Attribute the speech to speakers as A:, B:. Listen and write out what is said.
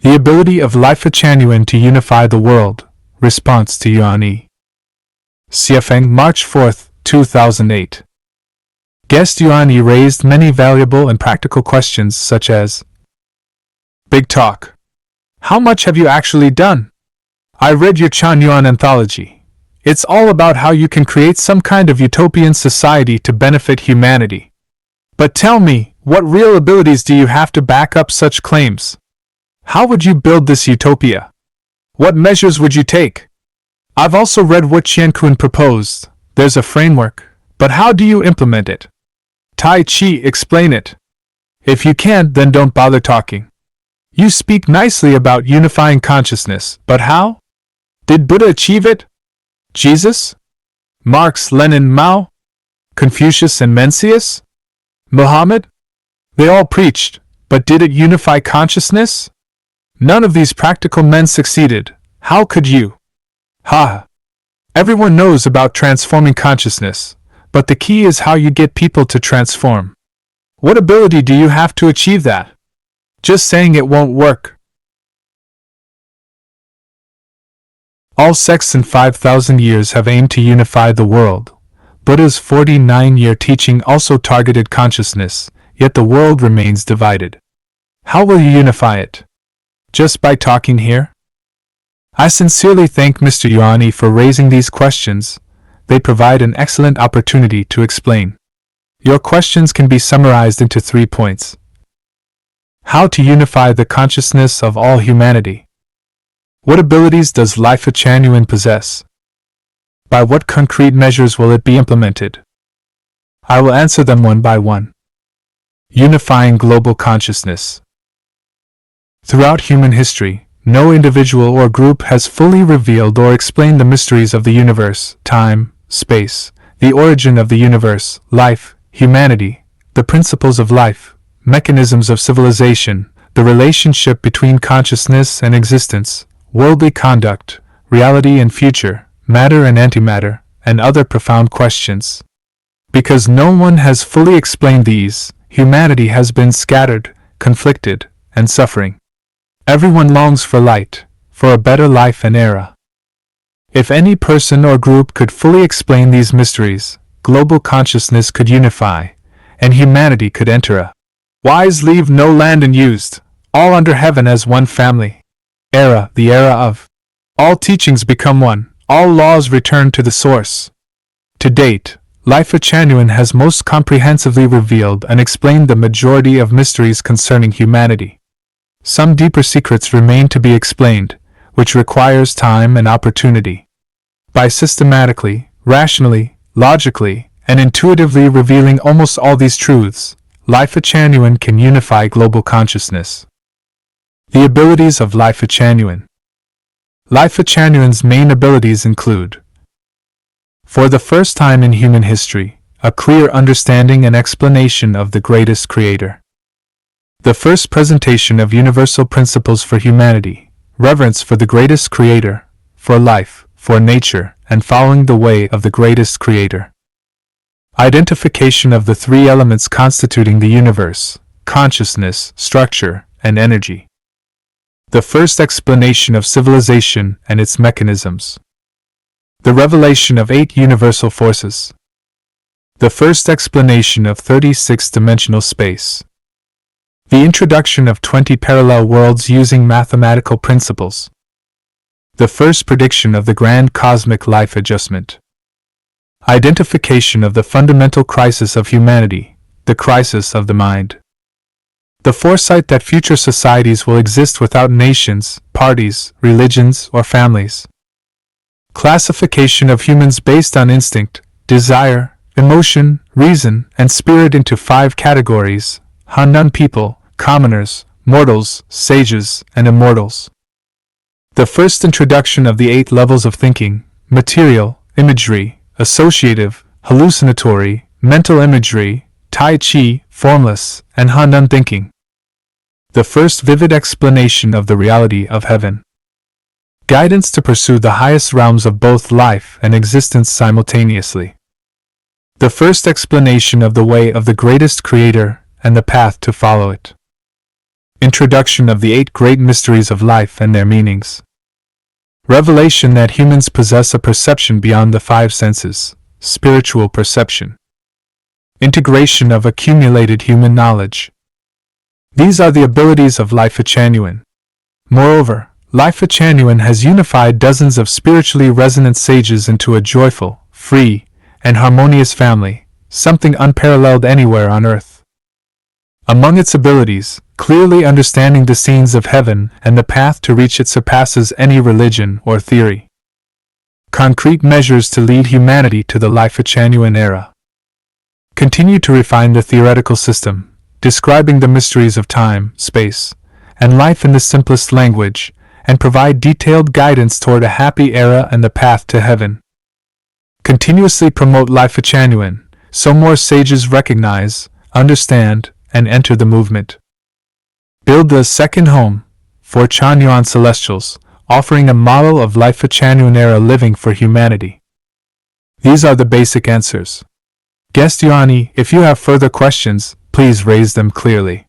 A: The ability of Lifechanyuan to unify the world. Response to Yuan E. Xiefeng, March 4, 2008. Guest Yuan E raised many valuable and practical questions such as: Big talk. How much have you actually done? I read your Chanyuan anthology. It's all about how you can create some kind of utopian society to benefit humanity. But tell me, what real abilities do you have to back up such claims? How would you build this utopia? What measures would you take? I've also read what Qiankun proposed. There's a framework, but how do you implement it? Tai Chi, explain it. If you can't, then don't bother talking. You speak nicely about unifying consciousness, but how? Did Buddha achieve it? Jesus? Marx, Lenin, Mao? Confucius and Mencius? Muhammad? They all preached, but did it unify consciousness? None of these practical men succeeded. How could you? Ha! Everyone knows about transforming consciousness, but the key is how you get people to transform. What ability do you have to achieve that? Just saying it won't work. All sects in 5,000 years have aimed to unify the world. Buddha's 49-year teaching also targeted consciousness, yet the world remains divided. How will you unify it? Just by talking here? I sincerely thank Mr. Yuan E for raising these questions. They provide an excellent opportunity to explain. Your questions can be summarized into 3 points. How to unify the consciousness of all humanity. What abilities does Lifechanyuan possess? By what concrete measures will it be implemented? I will answer them one by one. Unifying global consciousness. Throughout human history, no individual or group has fully revealed or explained the mysteries of the universe, time, space, the origin of the universe, life, humanity, the principles of life, mechanisms of civilization, the relationship between consciousness and existence, worldly conduct, reality and future, matter and antimatter, and other profound questions. Because no one has fully explained these, humanity has been scattered, conflicted, and suffering. Everyone longs for light, for a better life and era. If any person or group could fully explain these mysteries, global consciousness could unify, and humanity could enter a wise leave no land unused, all under heaven as one family. Era, the era of all teachings become one, all laws return to the source. To date, Lifechanyuan has most comprehensively revealed and explained the majority of mysteries concerning humanity. Some deeper secrets remain to be explained, which requires time and opportunity. By systematically, rationally, logically, and intuitively revealing almost all these truths, Lifechanyuan can unify global consciousness. The abilities of Lifechanyuan. Lifechanyuan's main abilities include: for the first time in human history, a clear understanding and explanation of the greatest creator. The first presentation of universal principles for humanity, reverence for the greatest creator, for life, for nature, and following the way of the greatest creator. Identification of the 3 elements constituting the universe: consciousness, structure, and energy. The first explanation of civilization and its mechanisms. The revelation of 8 universal forces. The first explanation of 36-dimensional space. The introduction of 20 parallel worlds using mathematical principles. The first prediction of the grand cosmic life adjustment. Identification of the fundamental crisis of humanity, the crisis of the mind. The foresight that future societies will exist without nations, parties, religions, or families. Classification of humans based on instinct, desire, emotion, reason, and spirit into 5 categories: Hannan people, commoners, mortals, sages, and immortals. The first introduction of the 8 levels of thinking: material, imagery, associative, hallucinatory, mental imagery, Tai Chi, formless, and Hannan thinking. The first vivid explanation of the reality of heaven. Guidance to pursue the highest realms of both life and existence simultaneously. The first explanation of the way of the greatest creator and the path to follow it. Introduction of the 8 great mysteries of life and their meanings. Revelation that humans possess a perception beyond the 5 senses, spiritual perception. Integration of accumulated human knowledge. These are the abilities of Lifechanyuan. Moreover, Lifechanyuan has unified dozens of spiritually resonant sages into a joyful, free, and harmonious family, something unparalleled anywhere on earth. Among its abilities, clearly understanding the scenes of heaven and the path to reach it surpasses any religion or theory. Concrete measures to lead humanity to the Lifechanyuan era. Continue to refine the theoretical system, describing the mysteries of time, space, and life in the simplest language, and provide detailed guidance toward a happy era and the path to heaven. Continuously promote Lifechanyuan, so more sages recognize, understand, and enter the movement. Build the second home for Chanyuan Celestials, offering a model of Lifechanyuan era living for humanity. These are the basic answers. Guest Yuani, if you have further questions, please raise them clearly.